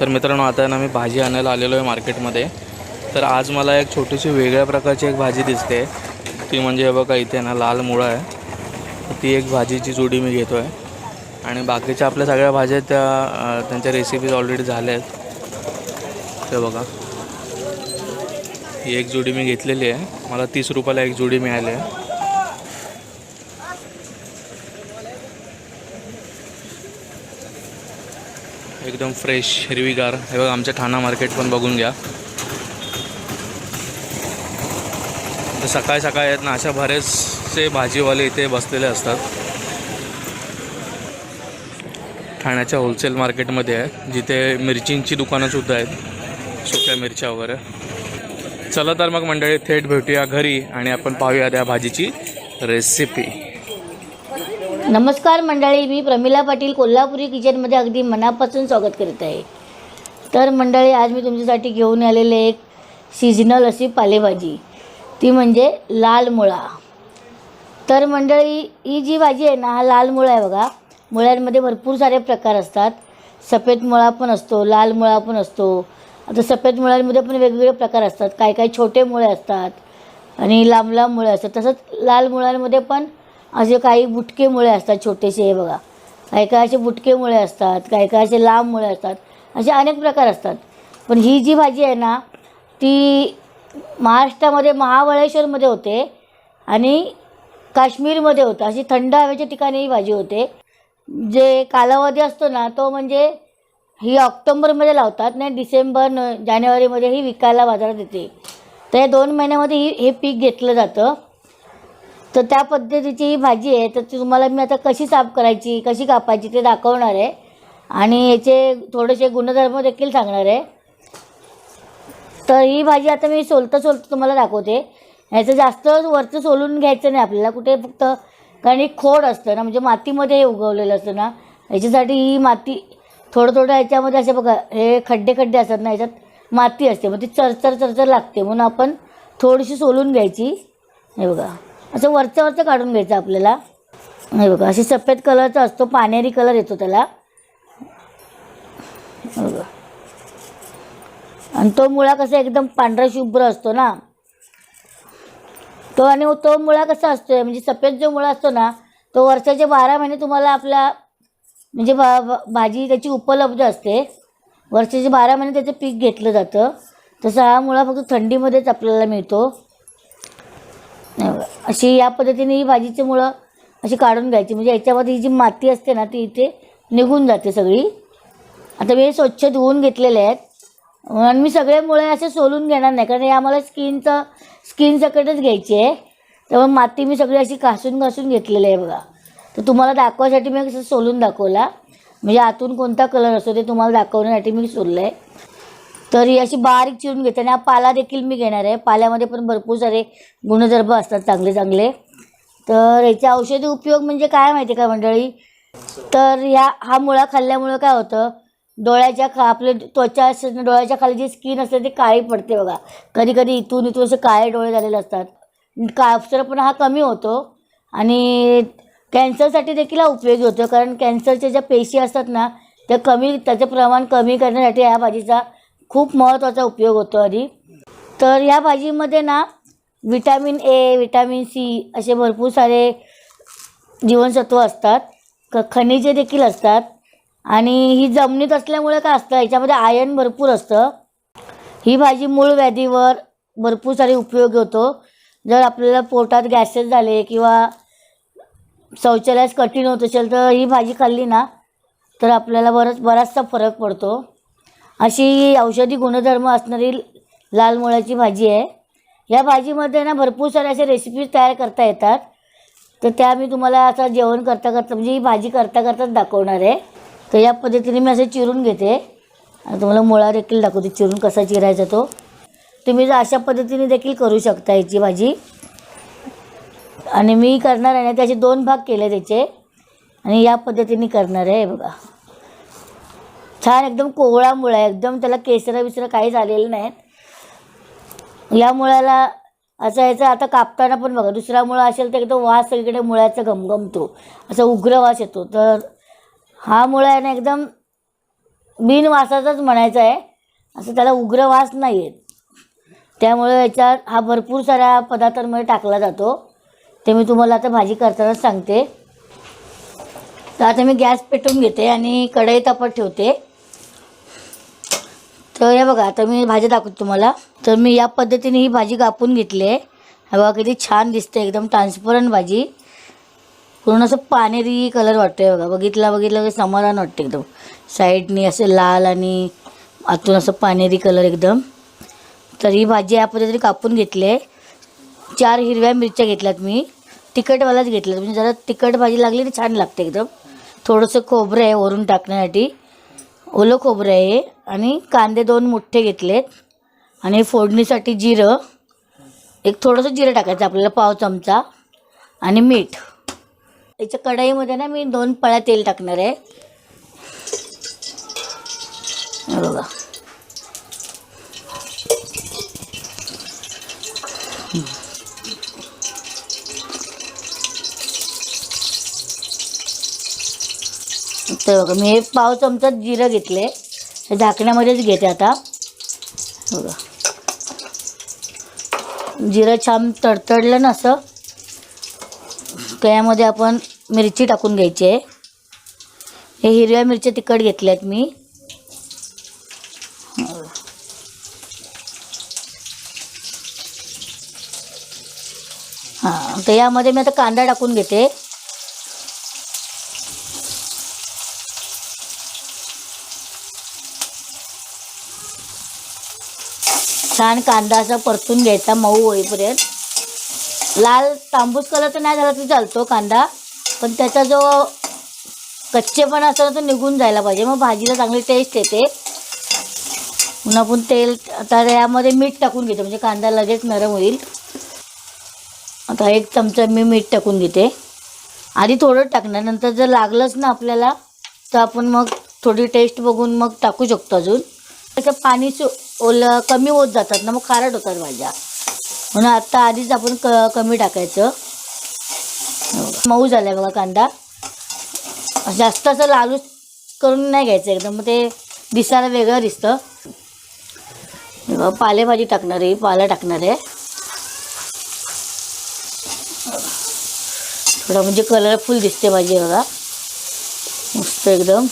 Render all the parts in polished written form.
तर मित्रांनो, आता ना मी भाजी आणायला आलेलो आहे मार्केटमध्ये. तर आज मला एक छोटीशी वेगळ्या प्रकारची एक भाजी दिसते. ती म्हणजे हे बघा, इथे ना लाल मुळा आहे. ती एक भाजीची जोडी मी घेतो आहे. आणि बाकीच्या आपल्या सगळ्या भाज्या त्यांच्या रेसिपीज ऑलरेडी झाल्या आहेत. ते बघा, ही एक जोडी मी घेतलेली आहे. मला 30 रुपयाला एक जोडी मिळाली आहे. एकदम फ्रेश हिरवीगार. हे बघा, आमच्या ठाणा मार्केट पण बघून घ्या. तर सकाळी सकाळी आहेत ना, अशा बरेचसे भाजीवाले इथे बसलेले असतात. ठाण्याच्या होलसेल मार्केटमध्ये आहे, जिथे मिरचींची दुकानंसुद्धा आहेत, सुक्या मिरच्या वगैरे. चला तर मग मंडळी, थेट भेटूया घरी आणि आपण पाहूया त्या भाजीची रेसिपी. नमस्कार मंडळी, मी प्रमिला पाटील कोल्हापुरी किचनमध्ये अगदी मनापासून स्वागत करीत आहे. तर मंडळी, आज मी तुमच्यासाठी घेऊन आलेले एक सीझनल अशी पालेभाजी, ती म्हणजे लाल मुळा. तर मंडळी, ही जी भाजी आहे ना, हा लाल मुळा आहे बघा. मुळ्यांमध्ये भरपूर सारे प्रकार असतात. सफेद मुळा पण असतो, लाल मुळा पण असतो. आता सफेद मुळ्यांमध्ये पण वेगवेगळे प्रकार असतात. काही छोटे मुळे असतात आणि लांब लांब मुळे असतात. तसंच लाल मुळ्यांमध्ये पण असे काही बुटके मुळे असतात, छोटेसे. हे बघा, काही असे बुटके मुळे असतात, काही असे लांब मुळे असतात. असे अनेक प्रकार असतात. पण ही जी भाजी आहे ना, ती महाराष्ट्रामध्ये महाबळेश्वरमध्ये होते आणि काश्मीरमध्ये होतं. अशी थंड हवेच्या ठिकाणी ही भाजी होते. जे कालावधी असतो ना, तो म्हणजे ही ऑक्टोबरमध्ये लावतात, नाही डिसेंबर जानेवारीमध्ये ही विकायला बाजारात येते. तर या 2 महिन्यामध्ये हे पीक घेतलं जातं. तर त्या पद्धतीची ही भाजी आहे. तर तुम्हाला मी आता कशी साफ करायची, कशी कापायची ते दाखवणार आहे आणि याचे थोडेसे गुणधर्म देखील सांगणार आहे. तर ही भाजी आता मी सोलतं तुम्हाला दाखवते. ह्याचं जास्त वरचं सोलून घ्यायचं नाही आपल्याला कुठे, फक्त कारण ही खोड असतं ना, म्हणजे मातीमध्ये हे उगवलेलं असतं ना, ह्याच्यासाठी ही माती थोडं ह्याच्यामध्ये असे बघा, हे खड्डे असतात ना, ह्याच्यात माती असते, मग ती चरचर लागते, म्हणून आपण थोडीशी सोलून घ्यायची. हे बघा, असं वरचं काढून घ्यायचं आपल्याला. हे बघा, अशी सफेद कलरचा असतो, पानेरी कलर येतो त्याला. बघा, आणि तो मुळा कसा एकदम पांढरा शुभ्र असतो ना, तो मुळा कसा असतो, म्हणजे सफेद जो मुळा असतो ना, तो वर्षाचे 12 महिने तुम्हाला आपला म्हणजे भाजी त्याची उपलब्ध असते. वर्षाचे 12 महिने त्याचं पीक घेतलं जातं. तसं हा मुळा फक्त थंडीमध्येच आपल्याला मिळतो. अशी या पद्धतीने ही भाजीची मुळं अशी काढून घ्यायची, म्हणजे याच्यामध्ये ही जी माती असते ना, ती इथे निघून जाते सगळी. आता मी हे स्वच्छ धुवून घेतलेले आहेत आणि मी सगळे मुळे असे सोलून घेणार नाही, कारण हे आम्हाला स्किन सकटच घ्यायची आहे. त्यामुळे माती मी सगळी अशी घासून घेतलेली आहे बघा. तर तुम्हाला दाखवायसाठी मी कसं सोलून दाखवला, म्हणजे आतून कोणता कलर असतो ते तुम्हाला दाखवण्यासाठी मी सोललं आहे. तर ही अशी बारीक चिरून घेते आणि हा पाला देखील मी घेणार आहे. पाल्यामध्ये पण भरपूर सारे गुणधर्म असतात चांगले. तर याचे औषधी उपयोग म्हणजे काय माहिती का मंडळी, तर हा मुळा खाल्ल्यामुळं काय होतं, डोळ्याच्या आपले त्वचा असते, डोळ्याच्या खाली जी स्किन असते ती काळी पडते बघा. कधी इथून असे काळे डोळे झालेले असतात. काळसरपणा हा कमी होतो आणि कॅन्सरसाठी देखील हा उपयोगी होतो, कारण कॅन्सरच्या ज्या पेशी असतात ना, त्याचं प्रमाण कमी करण्यासाठी ह्या भाजीचा खूप महत्त्वाचा उपयोग होतो आधी. तर ह्या भाजीमध्ये ना विटॅमिन ए, विटॅमिन सी असे भरपूर सारे जीवनसत्व असतात. खनिजे देखील असतात आणि ही जमिनीत असल्यामुळे काय असतं, याच्यामध्ये आयर्न भरपूर असतं. ही भाजी मूळ व्याधीवर भरपूर सारे उपयोग होतो. जर आपल्याला पोटात गॅसेस झाले किंवा शौचालयास कठीण होत असेल, तर ही भाजी खाल्ली ना, तर आपल्याला बराचसा फरक पडतो. अशी औषधी गुणधर्म असणारी लाल मुळ्याची भाजी आहे. या भाजीमध्ये ना भरपूर सारे असे रेसिपीज तयार करता येतात. तर त्या मी तुम्हाला आता जेवण करता म्हणजे ही भाजी करताच दाखवणार आहे. तर या पद्धतीने मी असे चिरून घेते आणि तुम्हाला मुळा देखील दाखवते चिरून कसा चिरायचा तो. तुम्ही अशा पद्धतीने देखील करू शकता याची भाजी. आणि मी करणार आहे ना, त्याचे 2 भाग केले त्याचे आणि या पद्धतीने करणार आहे. बघा, छान एकदम कोवळा मुळा आहे, एकदम त्याला केसरं काही झालेलं नाहीत. या मुळ्याला असं याचं आता कापताना पण बघा, दुसरा मुळा असेल तर एकदम वास सगळीकडे मुळ्याचा घमघमतो, असा उग्र वास येतो. तर हा मुळा आहे ना एकदम बिनवासाचाच म्हणायचा आहे, असं त्याला उग्र वास नाही येत. त्यामुळे याच्यात हा भरपूर साऱ्या पदार्थांमध्ये टाकला जातो. ते मी तुम्हाला आता भाजी करतानाच सांगते. तर आता मी गॅस पेटवून घेते आणि कढई तापत ठेवते. तर हे बघा, आता मी भाजी दाखवते तुम्हाला. तर मी या पद्धतीने ही भाजी कापून घेतली आहे. हे बघा किती छान दिसते, एकदम ट्रान्सपरंट भाजी. पूर्ण असं पानेरी कलर वाटतो आहे बघा. बघितलं समाधान वाटते एकदम. साईडनी असं लाल आणि आतून असं पानेरी कलर एकदम. तर ही भाजी या पद्धतीने कापून घेतली आहे. 4 हिरव्या मिरच्या घेतल्यात मी, तिखटवालाच घेतल्यात, म्हणजे जरा तिखट भाजी लागली तर छान लागते एकदम. थोडंसं खोबरं आहे वरून टाकण्यासाठी, ओलं खोबरं आहे. आणि कांदे 2 मोठे घेतलेत. आणि फोडणीसाठी जिरं, एक थोडंसं जिरं टाकायचं आपल्याला, पाव चमचा. आणि मीठ. याच्या कढईमध्ये ना मी 2 पळ्या तेल टाकणार आहे. हे बघा, तर बघा मी 1 पाव चमचा जिरं घेतले. हे झाकण्यामध्येच घेते आता. बघा, जिरं छान तडतडलं ना असं, त्यामध्ये आपण मिरची टाकून घ्यायची आहे. हे हिरव्या मिरच्या तिखट घेतल्यात मी. हां, तर यामध्ये मी आता कांदा टाकून घेते. छान कांदा असा परतून घ्यायचा मऊ होईपर्यंत. लाल तांबूस कलर तर नाही झाला तरी चालतो कांदा, पण त्याचा जो कच्चेपणा असतो तो निघून जायला पाहिजे, मग भाजीला चांगली टेस्ट येते. पुन्हा आपण तेल, आता यामध्ये मीठ टाकून घेतो म्हणजे कांदा लगेच नरम होईल. आता 1 चमचा मी मीठ टाकून घेते. आधी थोडं टाकणार, नंतर जर लागलंच ना आपल्याला तर आपण मग थोडी टेस्ट बघून मग टाकू शकतो अजून. त्याचं पाणी ओलं कमी होत जातात ना, मग खारट होतात भाज्या, म्हणून आता आधीच आपण कमी टाकायचं. मऊ झाला आहे बघा कांदा. जास्त असं लालूच करून नाही घ्यायचं एकदम, मग ते दिसायला वेगळं दिसतं. बघा, पालेभाजी टाकणार आहे, पाला टाकणार आहे थोडा, म्हणजे कलरफुल दिसते भाजी बघा, मस्त एकदम.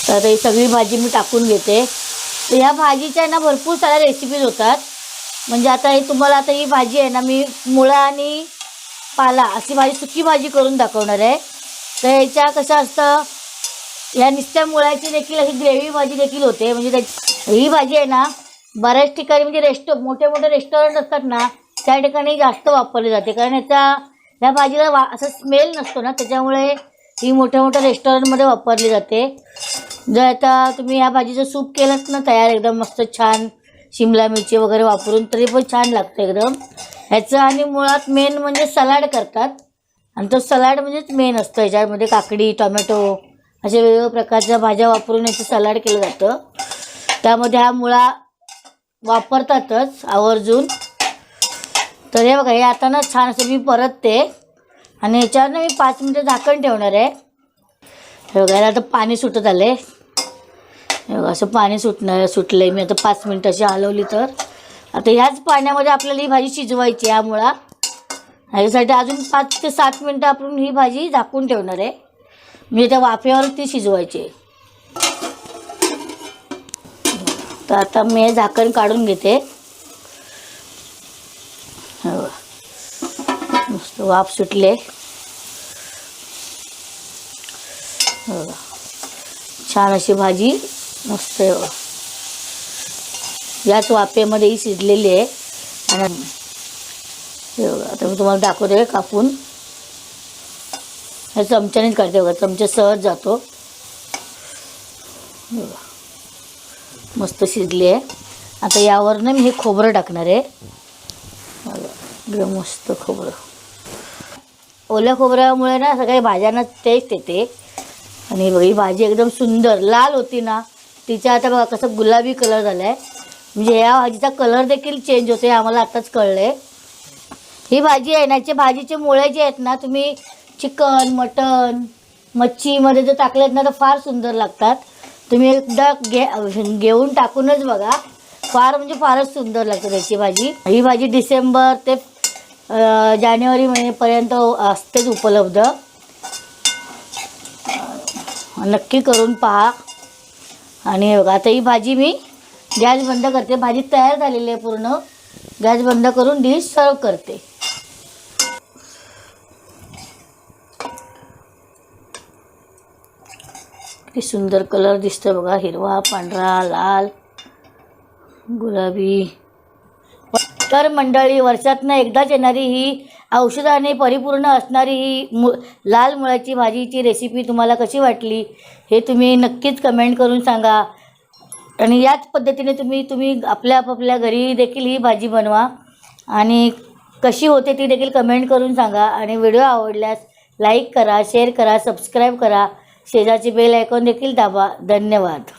तर ही सगळी भाजी मी टाकून घेते. तर ह्या भाजीच्या ना भरपूर साऱ्या रेसिपीज होतात. म्हणजे आता ही तुम्हाला, आता ही भाजी आहे ना मी मुळा आणि पाला अशी भाजी, सुकी भाजी करून दाखवणार आहे. तर ह्याच्या कसं असतं, ह्या नुसत्या मुळाची देखील अशी ग्रेव्ही भाजी देखील होते. म्हणजे ही भाजी आहे ना बऱ्याच ठिकाणी, म्हणजे मोठे मोठे रेस्टॉरंट असतात ना त्या ठिकाणी जास्त वापरली जाते, कारण ह्या भाजीला असं स्मेल नसतो ना, त्याच्यामुळे ही मोठ्या मोठ्या रेस्टॉरंटमध्ये वापरली जाते. जर आता तुम्ही ह्या भाजीचं सूप केलं ना तयार एकदम मस्त छान, शिमला मिरची वगैरे वापरून, तरी पण छान लागतं एकदम ह्याचं. आणि मुळात मेन म्हणजे सलाड करतात, आणि तो सलाड म्हणजेच मेन असतं. ह्याच्यामध्ये काकडी, टोमॅटो अशा वेगवेगळ्या प्रकारच्या भाज्या वापरून याचं सलाड केलं जातं. त्यामध्ये हा मुळा वापरतातच आवर्जून. तर हे बघा, हे आता ना छान असं मी परतते आणि ह्याच्यावर ना मी 5 मिनिटं झाकण ठेवणार आहे. हे बघा, याला आता पाणी सुटत आलं आहे. हे बघा, असं पाणी सुटलं आहे. मी आता 5 मिनिटं अशी हलवली तर आता ह्याच पाण्यामध्ये आपल्याला ही भाजी शिजवायची आहे. मुळा ह्याच्यासाठी अजून 5 ते 7 मिनिटं आपण ही भाजी झाकून ठेवणार आहे, म्हणजे त्या वाफेवर ती शिजवायची आहे. तर आता मी हे झाकण काढून घेते. मस्त वाफ सुटले. छान अशी भाजी मस्त आहे, याच वाफेमध्ये ही शिजलेली आहे. आणि हे बघा, आता मी तुम्हाला दाखवते कापून. ह्या चमच्यानेच काढते बघा, चमचा सहज जातो. बघा, मस्त शिजली आहे. आता यावर ना मी हे खोबरं टाकणार आहे. एकदम मस्त खोबरं. ओल्या खोबऱ्यामुळे ना सगळ्या भाज्यांना टेस्ट येते. आणि बघा, ही भाजी एकदम सुंदर लाल होती ना, तिचा आता बघा कसं गुलाबी कलर झाला आहे. म्हणजे या भाजीचा कलर देखील चेंज होते, आम्हाला आताच कळलं आहे. ही भाजी आहे ना, याचे भाजीचे मुळे जे आहेत ना, तुम्ही चिकन मटन मच्छीमध्ये जर टाकलेत ना तर फार सुंदर लागतात. तुम्ही एकदा घेऊन टाकूनच बघा, फार म्हणजे फारच सुंदर लागते त्याची भाजी. ही भाजी डिसेंबर ते जानेवारी महिन्यापर्यंत असतेच उपलब्ध. नक्की करून पहा. आणि हे बघा, आता ही भाजी मी गॅस बंद करते. भाजी तयार झालेली आहे पूर्ण. गॅस बंद करून डिश सर्व करते. किती सुंदर कलर दिसतोय बघा, हिरवा पांढरा लाल गुलाबी. तर मंडळी, वर्षातनं एकदाच येणारी ही औषधाने परिपूर्ण असणारी ही लाल मुळ्याची भाजीची रेसिपी तुम्हाला कशी वाटली हे तुम्ही नक्कीच कमेंट करून सांगा. आणि याच पद्धतीने तुम्ही आपल्या घरी देखील ही भाजी बनवा आणि कशी होते ती देखील कमेंट करून सांगा. आणि व्हिडिओ आवडल्यास लाईक करा, शेअर करा, सबस्क्राईब करा, शेजारची बेल आयकॉन देखील दाबा. धन्यवाद.